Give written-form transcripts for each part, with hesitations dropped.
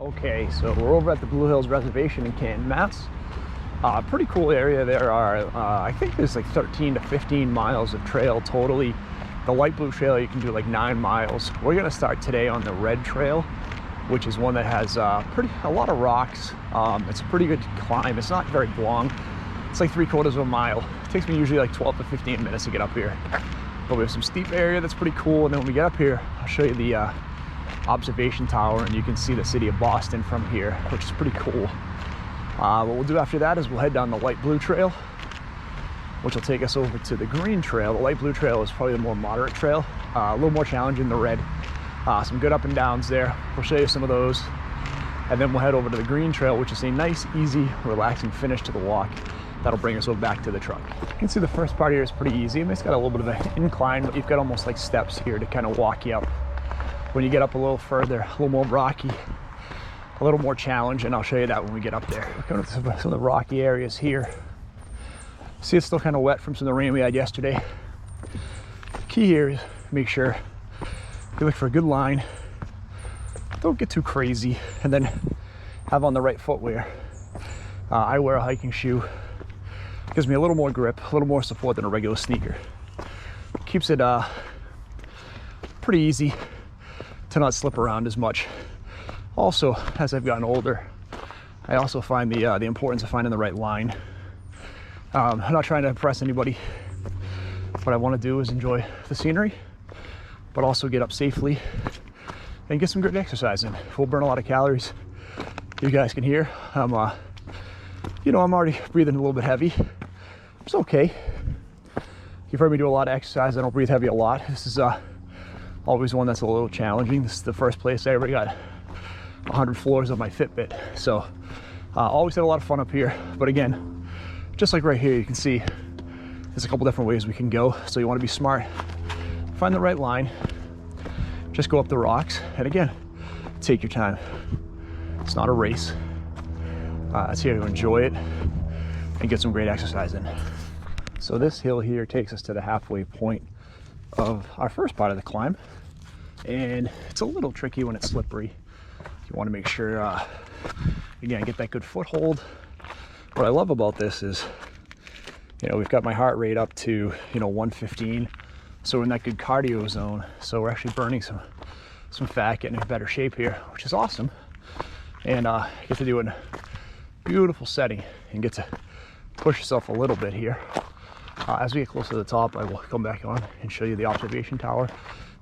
Okay, so we're over at the Blue Hills Reservation in Canton, Mass. Pretty cool area. There are, I think there's like 13 to 15 miles of trail totally. The light blue trail, you can do like 9 miles. We're gonna start today on the red trail, which is one that has a lot of rocks. It's a pretty good climb. It's not very long. It's like 3/4 of a mile. It takes me usually like 12 to 15 minutes to get up here. But we have some steep area that's pretty cool. And then when we get up here, I'll show you the observation tower, and you can see the city of Boston from here, which is pretty cool. What we'll do after that is we'll head down the light blue trail, which will take us over to the green trail. The light blue trail is probably the more moderate trail, a little more challenging than the red. Some good up and downs there. We'll show you some of those, and then we'll head over to the green trail, which is a nice, easy, relaxing finish to the walk. That'll bring us over back to the truck. You can see the first part here is pretty easy. It's got a little bit of an incline, but you've got almost like steps here to kind of walk you up. When you get up a little further, a little more rocky, a little more challenge, and I'll show you that when we get up there. We're coming to some of the rocky areas here. See, it's still kind of wet from some of the rain we had yesterday. The key here is make sure you look for a good line. Don't get too crazy, and then have on the right footwear. I wear a hiking shoe. Gives me a little more grip, a little more support than a regular sneaker. Keeps it pretty easy to not slip around as much. Also, as I've gotten older, I also find the importance of finding the right line. I'm not trying to impress anybody. What I want to do is enjoy the scenery, but also get up safely and get some good exercise in. We'll burn a lot of calories. You guys can hear I'm already breathing a little bit heavy. It's okay. You've heard me do a lot of exercise. I don't breathe heavy a lot. This is always one that's a little challenging. This is the first place I ever got 100 floors of my Fitbit. So always had a lot of fun up here. But again, just like right here, you can see there's a couple different ways we can go. So you want to be smart, find the right line, just go up the rocks. And again, take your time. It's not a race. It's here to enjoy it and get some great exercise in. So this hill here takes us to the halfway point of our first part of the climb, and it's a little tricky when it's slippery. You want to make sure again, get that good foothold. What I love about this is, we've got my heart rate up to 115, so we're in that good cardio zone. So we're actually burning some fat, getting in better shape here, which is awesome. And get to do it in a beautiful setting and get to push yourself a little bit here. As we get close to the top, I will come back on and show you the observation tower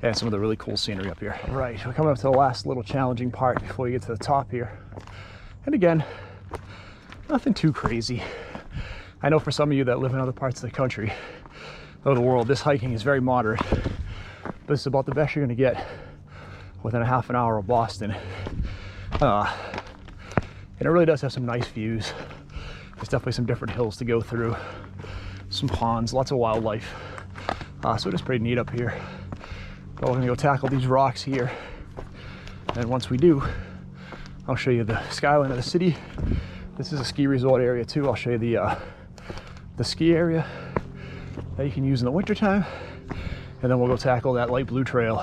and some of the really cool scenery up here. Right, we're coming up to the last little challenging part before we get to the top here. And again, nothing too crazy. I know for some of you that live in other parts of the country or the world, this hiking is very moderate. But this is about the best you're gonna get within a half an hour of Boston. And it really does have some nice views. There's definitely some different hills to go through. Some ponds, lots of wildlife. So it is pretty neat up here. But we're gonna go tackle these rocks here. And once we do, I'll show you the skyline of the city. This is a ski resort area too. I'll show you the ski area that you can use in the wintertime. And then we'll go tackle that light blue trail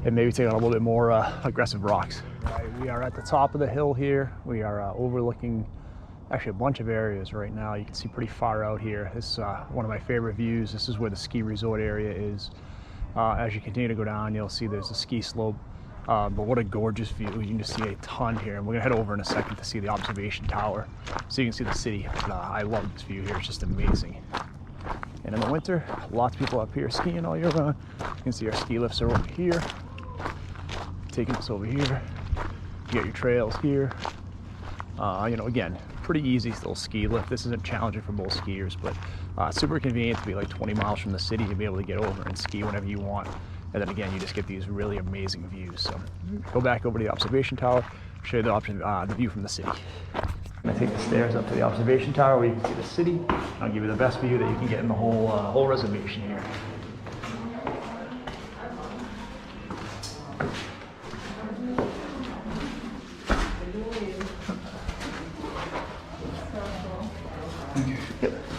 and maybe take on a little bit more aggressive rocks. Right, we are at the top of the hill here. We are overlooking actually a bunch of areas right now. You can see pretty far out here. This is one of my favorite views. This is where the ski resort area is. As you continue to go down, you'll see there's a ski slope. But what a gorgeous view. You can just see a ton here. And we're gonna head over in a second to see the observation tower so you can see the city. But, I love this view here. It's just amazing. And in the winter, lots of people up here skiing all year round. You can see our ski lifts are over here, taking us over here. You got your trails here. Again, pretty easy little ski lift. This isn't challenging for most skiers, but super convenient to be like 20 miles from the city to be able to get over and ski whenever you want. And then again, you just get these really amazing views. So go back over to the observation tower, show you the view from the city. I'm gonna take the stairs up to the observation tower where you can see the city. I'll give you the best view that you can get in the whole reservation here.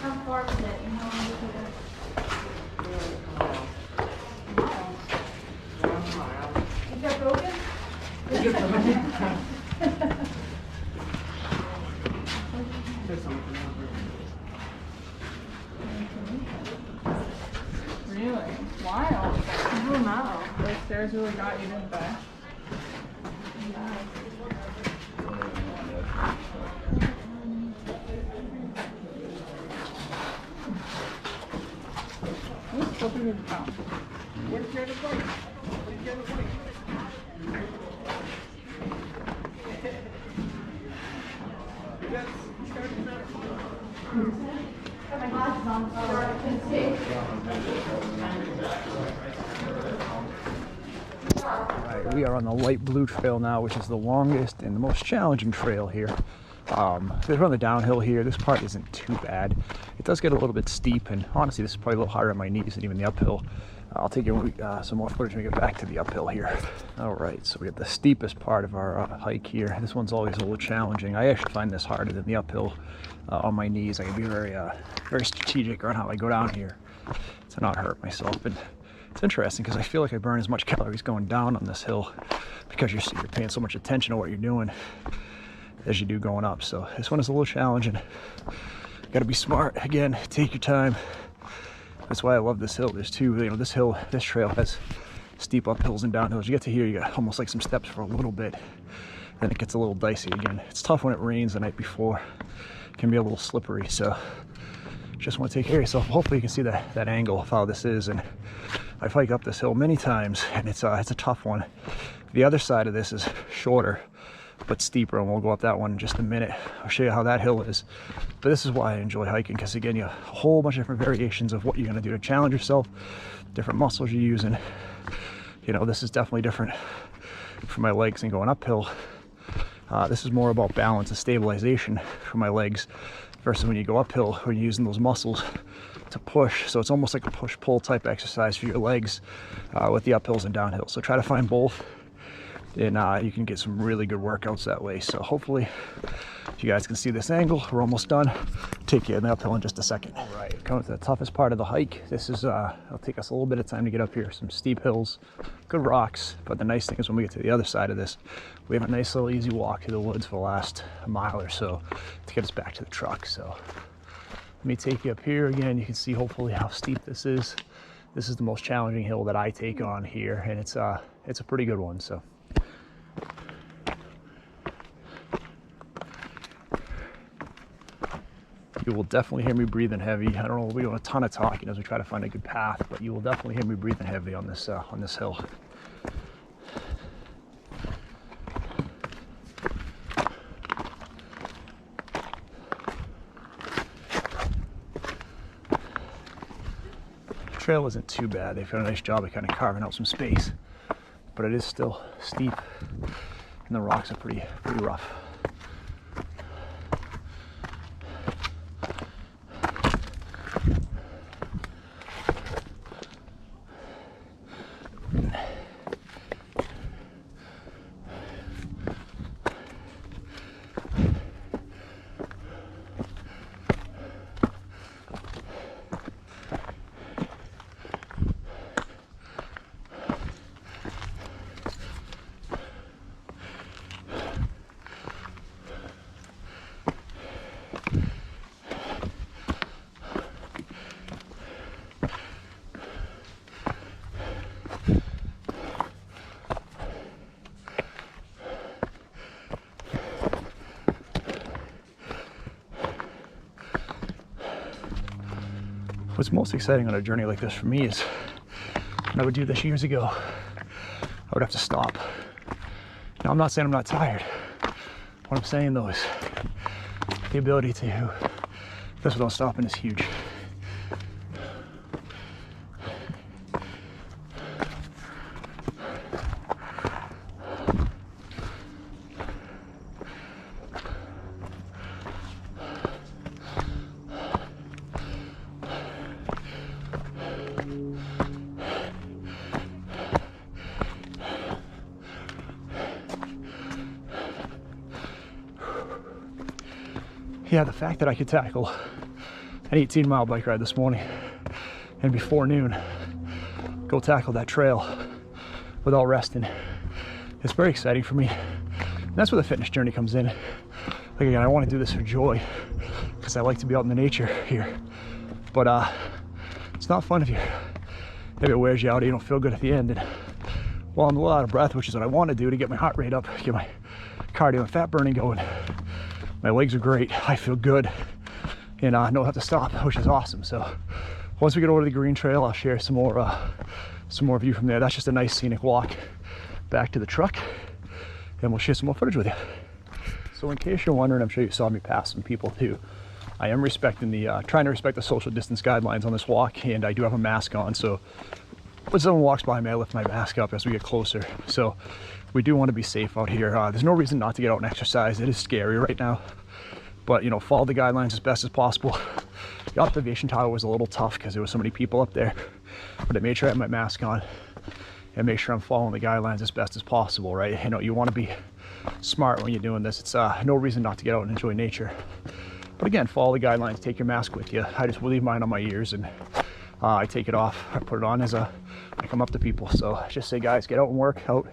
How far was it? And how long did it go? Is that broken? Really? Wild. I don't know. Those stairs really got you, didn't they? Oops, go through the top. Alright, we are on the light blue trail now, which is the longest and the most challenging trail here. We're on the downhill here. This part isn't too bad. It does get a little bit steep, and honestly, this is probably a little harder on my knees than even the uphill. I'll take you some more footage when we get back to the uphill here. Alright, so we got the steepest part of our hike here. This one's always a little challenging. I actually find this harder than the uphill on my knees. I can be very strategic on how I go down here to not hurt myself. And it's interesting because I feel like I burn as much calories going down on this hill because you're paying so much attention to what you're doing as you do going up. So this one is a little challenging. Got to be smart. Again, take your time. That's why I love this hill. There's two, this trail has steep uphills and downhills. You get to here, you got almost like some steps for a little bit. Then it gets a little dicey again. It's tough when it rains the night before. It can be a little slippery. So just want to take care of yourself. Hopefully you can see that angle of how this is. And I've hiked up this hill many times, and it's a tough one. The other side of this is shorter but steeper, and we'll go up that one in just a minute. I'll show you how that hill is. But this is why I enjoy hiking, because again, you have a whole bunch of different variations of what you're going to do to challenge yourself, different muscles you're using. This is definitely different for my legs and going uphill. This is more about balance and stabilization for my legs versus when you go uphill, when you're using those muscles to push. So it's almost like a push-pull type exercise for your legs with the uphills and downhills. So try to find both, and you can get some really good workouts that way. So hopefully you guys can see this angle. We're almost done. Take you in the uphill in just a second. All right, coming to the toughest part of the hike. This is it'll take us a little bit of time to get up here. Some steep hills, good rocks, but the nice thing is when we get to the other side of this, we have a nice little easy walk through the woods for the last mile or so to get us back to the truck. So let me take you up here again. You can see hopefully how steep this is. This is the most challenging hill that I take on here, and it's a pretty good one. So you will definitely hear me breathing heavy. I don't know, we're doing a ton of talking as we try to find a good path, but you will definitely hear me breathing heavy on this hill. The trail isn't too bad. They've done a nice job of kind of carving out some space, but it is still steep, and the rocks are pretty rough. What's most exciting on a journey like this for me is when I would do this years ago, I would have to stop. Now, I'm not saying I'm not tired. What I'm saying though is the ability to do this without stopping is huge. Yeah, the fact that I could tackle an 18-mile bike ride this morning and before noon go tackle that trail without resting is very exciting for me. And that's where the fitness journey comes in. Like again, I want to do this for joy because I like to be out in the nature here. But it's not fun if it wears you out, you don't feel good at the end. And while I'm a little out of breath, which is what I want to do to get my heart rate up, get my cardio and fat burning going, my legs are great, I feel good, and I don't have to stop, which is awesome. So once we get over to the green trail, I'll share some more view from there. That's just a nice scenic walk back to the truck, and we'll share some more footage with you. So in case you're wondering, I'm sure you saw me pass some people too. I am respecting trying to respect the social distance guidelines on this walk, and I do have a mask on, so when someone walks by me, I lift my mask up as we get closer. So we do want to be safe out here. There's no reason not to get out and exercise. It is scary right now, but you know, follow the guidelines as best as possible. The observation tower was a little tough because there were so many people up there, but I made sure I had my mask on and make sure I'm following the guidelines as best as possible, right? You know, you want to be smart when you're doing this. It's no reason not to get out and enjoy nature. But again, follow the guidelines, take your mask with you. I just leave mine on my ears, and I take it off. I put it on as I come up to people. So I just say, guys, get out and work out,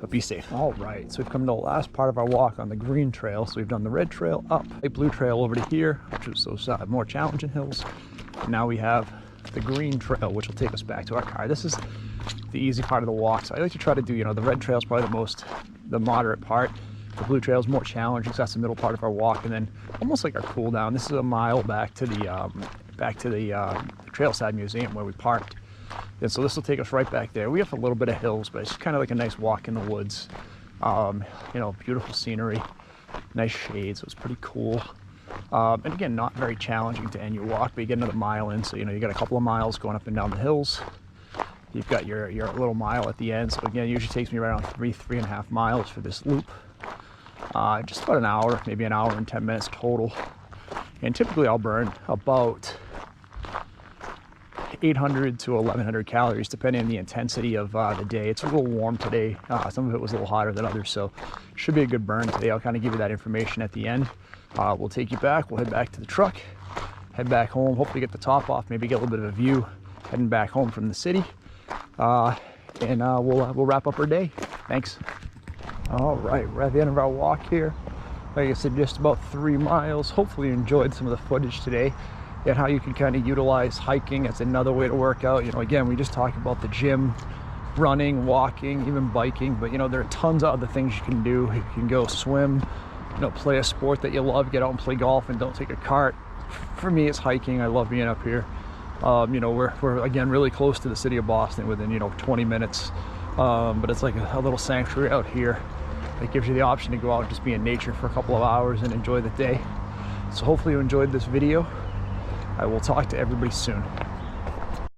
but be safe. All right, so we've come to the last part of our walk on the green trail. So we've done the red trail up, a blue trail over to here, which is those more challenging hills. And now we have the green trail, which will take us back to our car. This is the easy part of the walk. So I like to try to do, you know, the red trail is probably the moderate part. The blue trail is more challenging because that's the middle part of our walk, and then almost like our cool down. This is a mile back to the Trailside Museum where we parked. And so this will take us right back there. We have a little bit of hills, but it's kind of like a nice walk in the woods. You know, beautiful scenery, nice shade, so it's pretty cool. And again, not very challenging to end your walk, but you get another mile in, so you know, you got a couple of miles going up and down the hills. You've got your little mile at the end. So again, it usually takes me around 3.5 miles for this loop. Just about an hour, maybe an hour and 10 minutes total. And typically I'll burn about 800 to 1100 calories depending on the intensity of the day. It's a little warm today. Some of it was a little hotter than others, so should be a good burn today. I'll kind of give you that information at the end. We'll take you back. We'll head back to the truck, head back home, hopefully get the top off, maybe get a little bit of a view heading back home from the city. And we'll wrap up our day. Thanks. All right, we're at the end of our walk here. Like I said, just about 3 miles. Hopefully you enjoyed some of the footage today and how you can kind of utilize hiking as another way to work out. You know, again, we just talked about the gym, running, walking, even biking, but you know, there are tons of other things you can do. You can go swim, you know, play a sport that you love, get out and play golf and don't take a cart. For me, it's hiking. I love being up here. You know, we're again really close to the city of Boston, within, you know, 20 minutes. But it's like a little sanctuary out here that gives you the option to go out and just be in nature for a couple of hours and enjoy the day. So hopefully you enjoyed this video. I will talk to everybody soon.